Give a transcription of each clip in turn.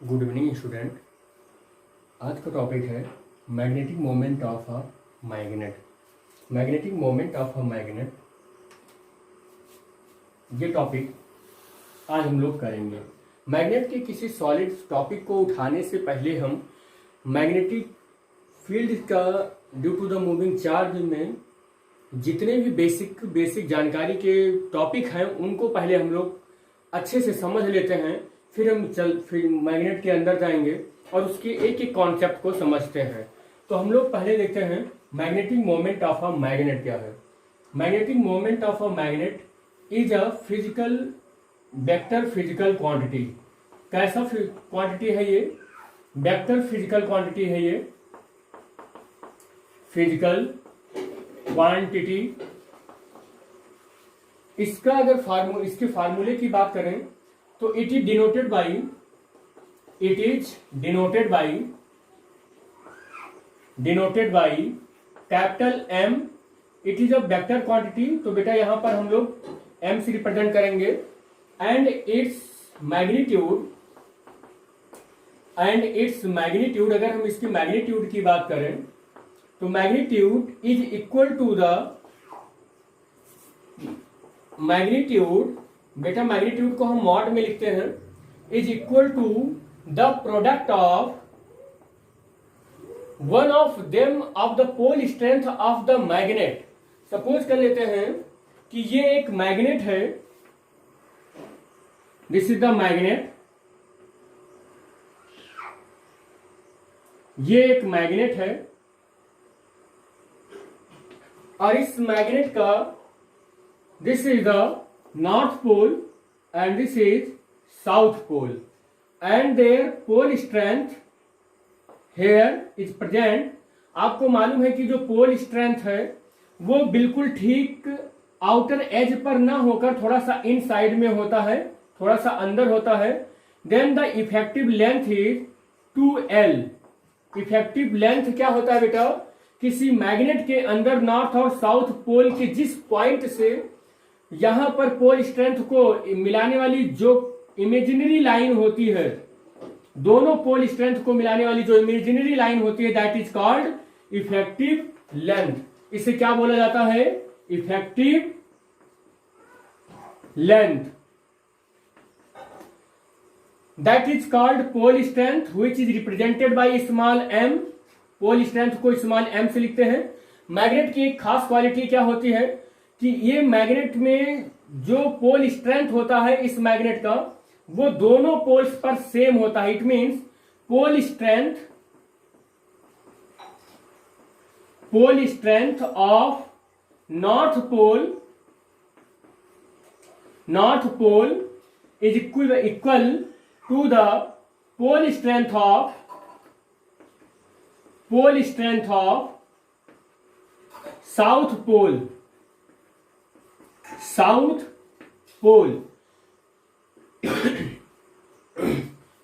Good evening student. आज का topic है magnetic moment of a magnet. Magnetic moment of a magnet, ये topic आज हम लोग करेंगे। मैग्नेट के किसी सॉलिड टॉपिक को उठाने से पहले हम मैग्नेटिक फील्ड का due to the moving charge में जितने भी बेसिक जानकारी के टॉपिक हैं उनको पहले हम लोग अच्छे से समझ लेते हैं, फिर मैग्नेट के अंदर जाएंगे और उसके एक एक कॉन्सेप्ट को समझते हैं। तो हम लोग पहले देखते हैं magnetic moment of a magnet क्या है। Magnetic moment of a magnet is a physical vector physical quantity. कैसा क्वांटिटी है ये? वेक्टर फिजिकल क्वांटिटी है ये, फिजिकल क्वांटिटी। इसका अगर इसके फार्मूले की बात करें तो it is denoted by capital M. It is a vector quantity, तो बेटा यहां पर हम लोग एम से रिप्रेजेंट करेंगे। एंड इट्स मैग्नीट्यूड, अगर हम इसकी मैग्नीट्यूड की बात करें तो magnitude is equal to the बेटा मैग्नीट्यूड को हम मॉड में लिखते हैं, is equal to the product of one of them of the pole strength of the magnet. Suppose कर लेते हैं कि ये एक मैग्नेट है, दिस इज द मैग्नेट, ये एक मैग्नेट है और इस मैग्नेट का this is the north pole and this is south pole and their pole strength here is present. आपको मालूम है कि जो पोल स्ट्रेंथ है वो बिल्कुल ठीक आउटर एज पर ना होकर थोड़ा सा इन साइड में होता है, थोड़ा सा अंदर होता है। Then the effective length is 2L। Effective length क्या होता है बेटा? किसी मैग्नेट के अंदर नॉर्थ और साउथ पोल के जिस पॉइंट से यहां पर पोल स्ट्रेंथ को मिलाने वाली जो इमेजिनरी लाइन होती है, दोनों पोल स्ट्रेंथ को मिलाने वाली जो इमेजिनरी लाइन होती है, that is called effective length. इसे क्या बोला जाता है? Effective length. That is called pole strength which is represented by small M. Pole strength को स्मॉल एम से लिखते हैं। मैग्नेट की एक खास क्वालिटी क्या होती है कि ये मैग्नेट में जो पोल स्ट्रेंथ होता है इस मैग्नेट का, वो दोनों पोल्स पर सेम होता है। It means pole strength of north pole is equal to the pole strength of south pole.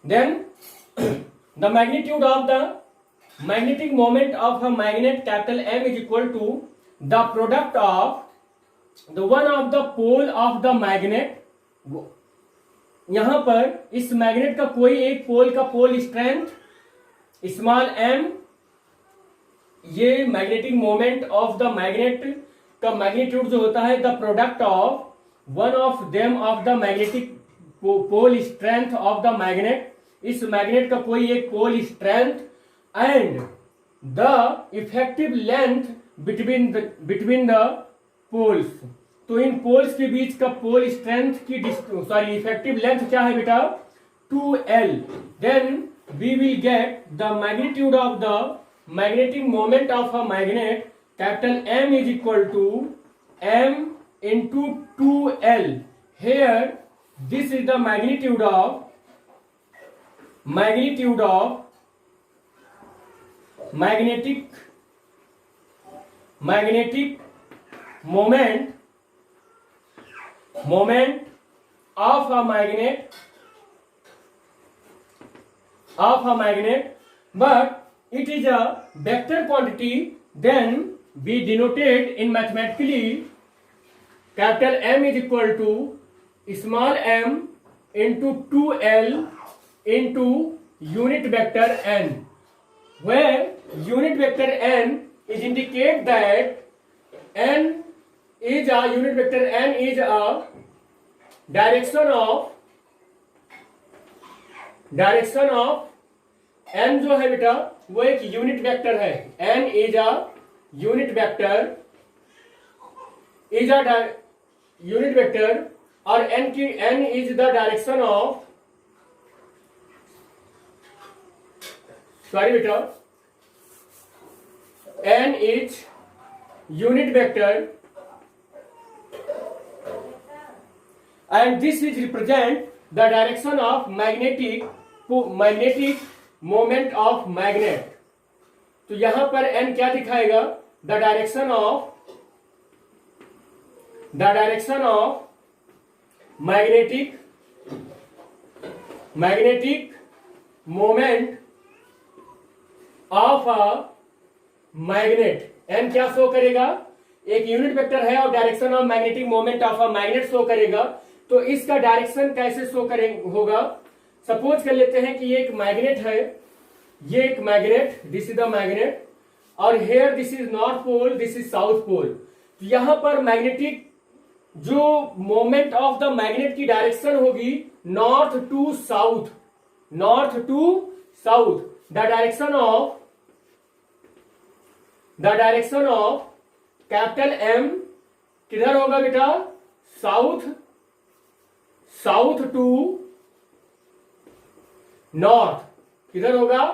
Then the magnitude of the magnetic moment of a magnet capital M is equal to the product of the one of the pole of the magnet। यहां पर इस magnet का कोई एक pole का pole strength small M, ये magnetic moment of the magnet का magnitude जो होता है the product of one of them of the magnetic pole strength of the magnet. इस मैग्नेट का कोई एक pole strength and the effective length between the poles. तो इन पोल्स के बीच का पोल स्ट्रेंथ की इफेक्टिव लेंथ क्या है बेटा? 2L। Then we will get the magnitude of the magnetic moment of a magnet capital M is equal to M into 2L. Here this is the magnitude of magnetic moment of a magnet, but it is a vector quantity. Then we denoted in mathematically capital M is equal to small m into 2L into unit vector n, where unit vector n is indicate that n is a unit vector n is a direction of n जो है बेटा वो एक unit vector है। n is a unit vector और n is the direction of, sorry बेटा, n is unit vector and this is represent the direction of magnetic moment of magnet। तो यहां पर n क्या दिखाएगा? the direction of magnetic moment of a magnet। n क्या show करेगा? एक unit vector है और direction of magnetic moment of a magnet show करेगा। तो इसका डायरेक्शन कैसे शो होगा? सपोज कर लेते हैं कि ये एक मैग्नेट है, ये एक magnet, this is the magnet, और here this is north pole, this is south pole. तो यहां पर मैग्नेटिक जो मोमेंट ऑफ द मैग्नेट की डायरेक्शन होगी north to south. The direction of capital M किधर होगा बेटा? South to north. किधर होगा?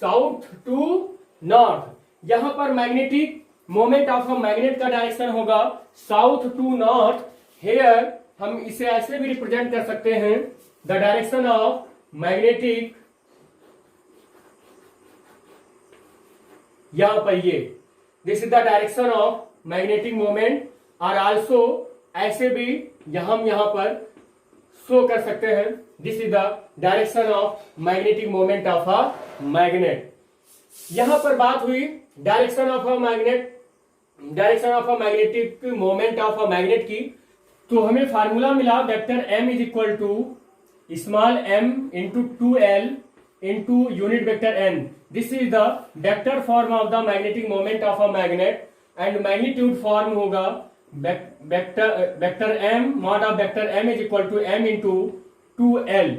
South to north. यहां पर magnetic moment of a magnet का डायरेक्शन होगा साउथ टू नॉर्थ। हेयर हम इसे ऐसे भी रिप्रेजेंट कर सकते हैं, द डायरेक्शन ऑफ मैग्नेटिक, यहां पर ये this is the direction of magnetic moment, और आल्सो ऐसे भी हम यहां पर शो कर सकते हैं, this is the direction of magnetic moment of a magnet. यहां पर बात हुई direction of a magnetic moment of a magnet की। तो हमें फार्मूला मिला vector m is equal to small m into 2l into unit vector n। This is the vector form of the magnetic moment of a magnet, and magnitude form होगा vector m mod of vector m is equal to m into 2l।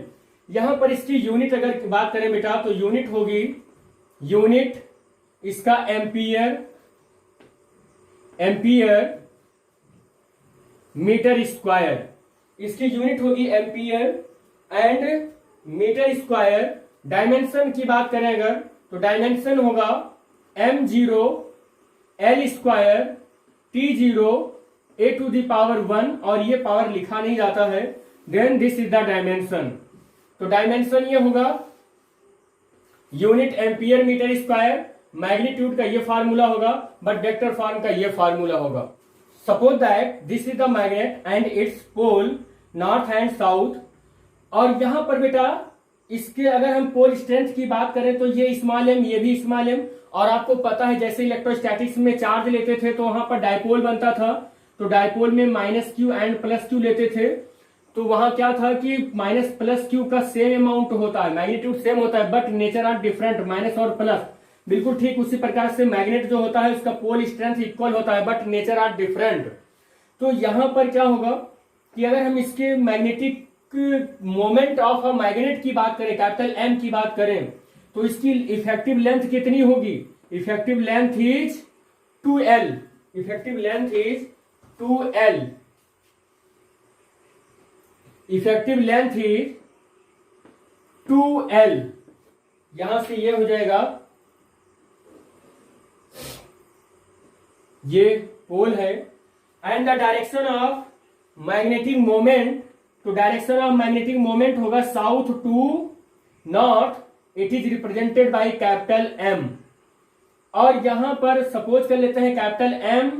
यहां पर इसकी unit अगर बात करें बेटा तो unit होगी, यूनिट इसका एम्पियर मीटर स्क्वायर, इसकी यूनिट होगी ampere and metre square. Dimension की बात करें अगर तो डायमेंशन होगा m0 l square t0 a to the power 1, और ये पावर लिखा नहीं जाता है। Then this is the dimension. तो डायमेंशन ये होगा unit ampere metre square, magnitude का ये फार्मूला होगा, बट वेक्टर फॉर्म का ये फार्मूला होगा। Suppose that this is the magnet and its pole north and south, और यहां पर बेटा इसके अगर हम पोल स्ट्रेंथ की बात करें तो ये स्मॉल एम, ये भी स्मॉल एम, और आपको पता है जैसे इलेक्ट्रोस्टैटिक्स में चार्ज लेते थे तो वहां पर डायपोल बनता था, तो डायपोल में -q एंड +q लेते थे, तो वहां क्या था कि -+q का सेम अमाउंट होता है, मैग्नीट्यूड सेम होता है, but nature are different, minus और प्लस। बिल्कुल ठीक उसी प्रकार से मैग्नेट जो होता है उसका पोल स्ट्रेंथ इक्वल होता है, बट नेचर आर डिफरेंट। तो यहां पर क्या होगा कि अगर हम इसके magnetic moment of a magnet की बात करें, कैपिटल M की बात करें, तो इसकी इफेक्टिव लेंथ कितनी होगी? Effective length is 2l। Effective length is 2l। Effective length is 2l। यहां से ये हो जाएगा, ये पोल है, and the direction of magnetic moment, तो डायरेक्शन ऑफ मैग्नेटिक मोमेंट होगा south to north, it is represented by capital M। और यहां पर सपोज कर लेते हैं कैपिटल M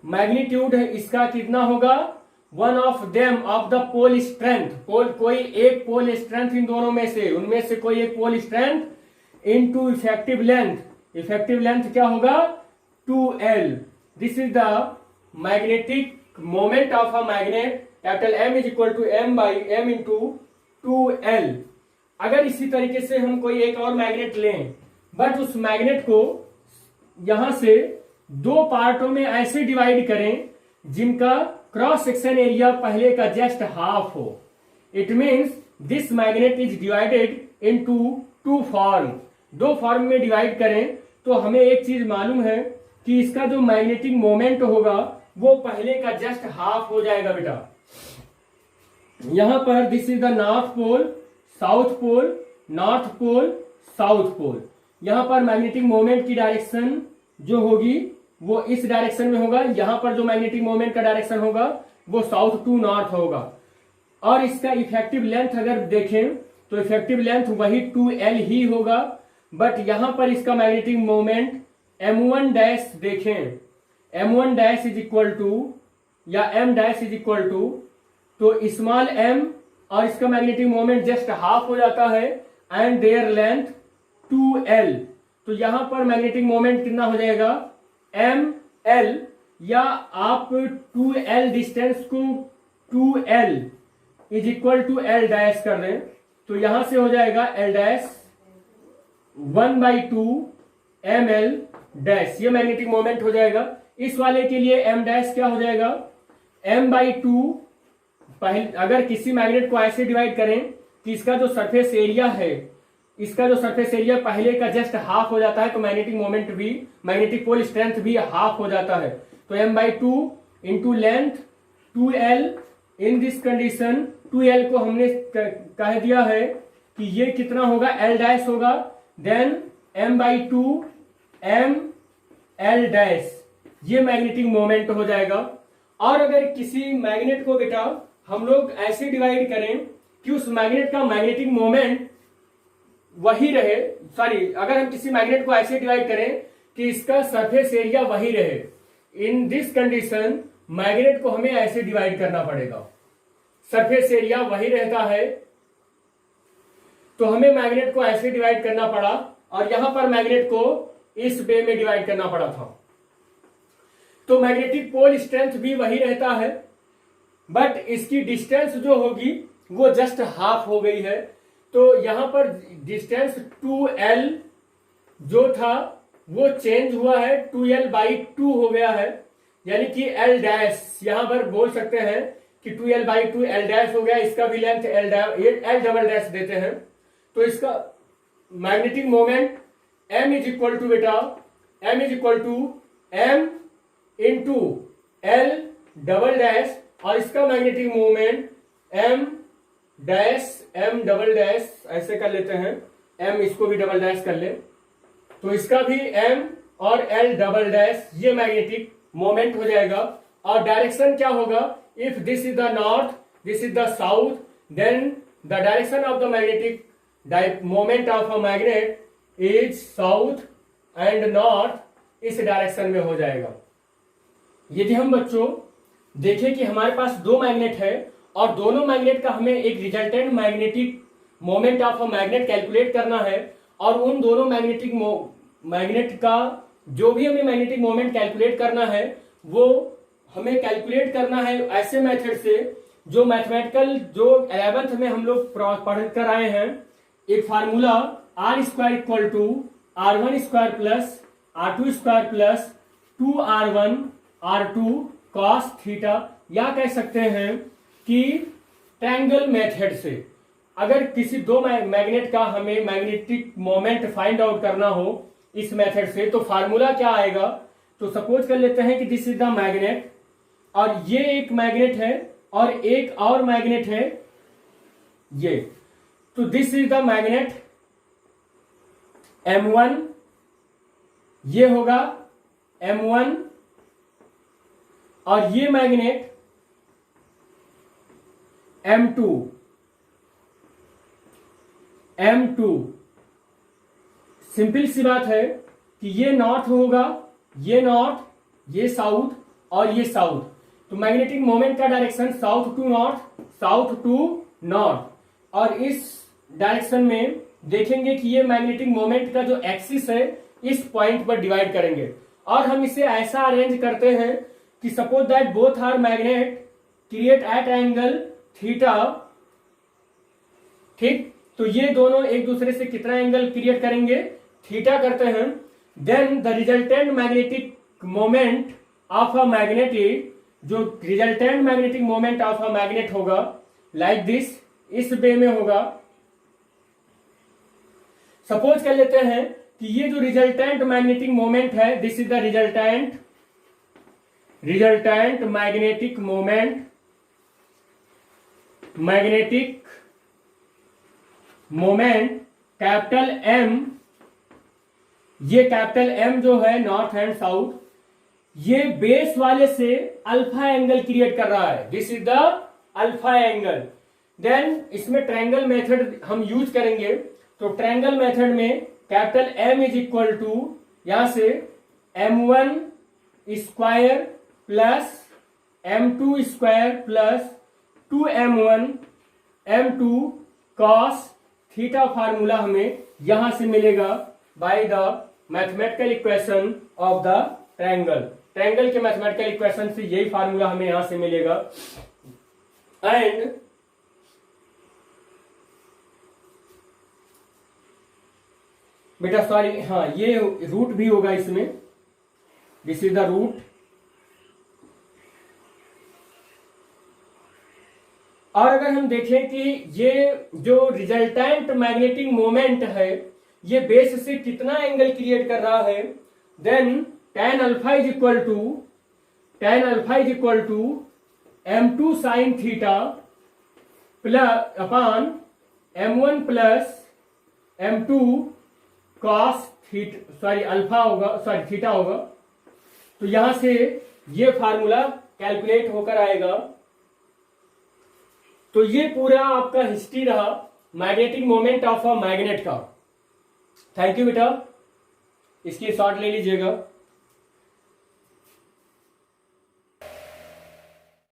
मैग्नीट्यूड है इसका कितना होगा? One of them of the pole strength, pole कोई एक पोल स्ट्रेंथ इन दोनों में से, उनमें से कोई एक pole strength into effective length. Effective length क्या होगा? 2l। This is the magnetic moment of a magnet, capital M is equal to m by m into 2l। अगर इसी तरीके से हम कोई एक और मैग्नेट लें, बट उस मैग्नेट को यहां से दो पार्टों में ऐसे डिवाइड करें जिनका क्रॉस सेक्शन एरिया पहले का जस्ट हाफ हो। It means this magnet is divided into two form. दो फॉर्म में डिवाइड करें तो हमें एक चीज मालूम है कि इसका जो मैग्नेटिक मोमेंट होगा वो पहले का जस्ट हाफ हो जाएगा बेटा। यहां पर this is the north pole, south pole, north pole, south pole. यहां पर मैग्नेटिक मोमेंट की डायरेक्शन जो होगी वो इस डायरेक्शन में होगा। यहां पर जो मैग्नेटिक मोमेंट का डायरेक्शन होगा वो साउथ टू नॉर्थ होगा। और इसका इफेक्टिव लेंथ अगर देखें तो इफेक्टिव लेंथ वही 2L ही होगा, बट यहां पर इसका मैग्नेटिक मोमेंट M1 डैश देखें, M1 dash is equal to या M dash is equal to, तो स्मॉल m और इसका मैग्नेटिक मोमेंट जस्ट हाफ हो जाता है एंड देयर लेंथ 2L। तो यहां पर मैग्नेटिक मोमेंट कितना हो जाएगा ML, या आप 2L डिस्टेंस को 2L is equal to L dash कर दें तो यहां से हो जाएगा L डैश 1/2 ML डैश, ये मैग्नेटिक मोमेंट हो जाएगा। इस वाले के लिए M डैश क्या हो जाएगा M/2। पहले अगर किसी मैग्नेट को ऐसे डिवाइड करें कि इसका जो सरफेस एरिया है, इसका जो सरफेस एरिया पहले का जस्ट हाफ हो जाता है तो मैग्नेटिक मोमेंट भी, मैग्नेटिक पोल स्ट्रेंथ भी हाफ हो जाता है। तो M/2 into length 2L। In this condition 2L को हमने कह दिया है कि ये कितना होगा L डैश होगा, देन M/2 ML डैश, ये मैग्नेटिक मोमेंट हो जाएगा। और अगर किसी मैग्नेट को बेटा हम लोग ऐसे डिवाइड करें कि उस मैग्नेट का मैग्नेटिक मोमेंट वही रहे, सॉरी, अगर हम किसी मैग्नेट को ऐसे डिवाइड करें कि इसका सरफेस एरिया वही रहे, इन दिस कंडीशन मैग्नेट को हमें ऐसे डिवाइड करना पड़ेगा। सरफेस एरिया वही रहता है तो हमें मैग्नेट को ऐसे डिवाइड करना पड़ा और यहां पर मैग्नेट को इस वे में डिवाइड करना पड़ा था। तो मैग्नेटिक पोल स्ट्रेंथ भी वही रहता है, बट इसकी डिस्टेंस जो होगी वो जस्ट हाफ हो गई है। तो यहां पर डिस्टेंस 2L जो था वो चेंज हुआ है, 2L/2 हो गया है, यानी कि L डैश, यहां पर बोल सकते हैं कि 2L/2 L डैश हो गया। इसका भी लेंथ L डबल डैश देते हैं। तो इसका magnetic moment M is equal to बेटा M is equal to M into L double dash, और इसका magnetic moment M dash M double dash, ऐसे कर लेते हैं, M इसको भी डबल डैश कर ले तो इसका भी M और L डबल डैश, ये मैग्नेटिक मोमेंट हो जाएगा। और डायरेक्शन क्या होगा, if this is the north, this is the south, then the direction of the magnetic moment of a magnet is south and north, इस डायरेक्शन में हो जाएगा। यदि हम बच्चों देखें कि हमारे पास दो मैग्नेट है और दोनों मैग्नेट का हमें एक resultant magnetic moment of a magnet calculate करना है, और उन दोनों मैग्नेट का जो भी हमें मैग्नेटिक मोमेंट कैलकुलेट करना है वो हमें कैलकुलेट करना है ऐसे मेथड से जो मैथमेटिकल जो 11th में हम लोग पढ़ कर आए हैं। एक formula R² equal to R1² plus R2² plus 2R1 R2 cos theta, या कह सकते हैं कि ट्रायंगल मेथड से अगर किसी दो मैग्नेट का हमें मैग्नेटिक मोमेंट फाइंड आउट करना हो इस मेथड से, तो फार्मूला क्या आएगा। तो सपोज कर लेते हैं कि दिस इज द मैग्नेट और ये एक मैग्नेट है और एक और मैग्नेट है ये, तो this is the magnet M1, ये होगा M1, और ये मैग्नेट M2, सिंपल सी बात है कि ये नॉर्थ होगा, ये नॉर्थ, ये साउथ और ये साउथ, तो मैग्नेटिक मोमेंट का direction south to north, south to north. और इस डायरेक्शन में देखेंगे कि ये मैग्नेटिक मोमेंट का जो एक्सिस है इस पॉइंट पर डिवाइड करेंगे, और हम इसे ऐसा अरेंज करते हैं कि suppose that both are magnet create at angle theta, ठीक। तो ये दोनों एक दूसरे से कितना एंगल क्रिएट करेंगे, थीटा करते हैं। Then the resultant magnetic moment of a magnet is, जो resultant magnetic moment of a magnet होगा लाइक दिस, इस वे में होगा। सपोज कर लेते हैं कि ये जो रिजल्टेंट मैग्नेटिक मोमेंट है, this is the resultant magnetic moment capital M, ये कैपिटल एम जो है नॉर्थ एंड साउथ, ये बेस वाले से अल्फा एंगल क्रिएट कर रहा है, this is the alpha angle. Then इसमें ट्रायंगल मेथड हम यूज करेंगे, तो ट्रायंगल मेथड में capital M is equal to, यहां से m1 square plus m2 square plus 2m1 m2 cos theta formula हमें यहां से मिलेगा by the mathematical equation of the triangle. Triangle के मैथमेटिकल इक्वेशन से यही फार्मूला हमें यहां से मिलेगा। एंड बेटा सॉरी, हाँ ये रूट भी होगा इसमें, दिस इज द रूट। और अगर हम देखें कि ये जो रिजल्टेंट मैग्नेटिक मोमेंट है ये बेस से कितना एंगल क्रिएट कर रहा है, then tan alpha is equal to m2 sine theta plus upon m1 plus m2 cos theta, sorry alpha होगा, सॉरी थीटा होगा। तो यहां से ये फार्मूला कैलकुलेट होकर आएगा। तो ये पूरा आपका हिस्ट्री रहा magnetic moment of a magnet का। थैंक यू बेटा, इसकी शॉर्ट ले लीजिएगा।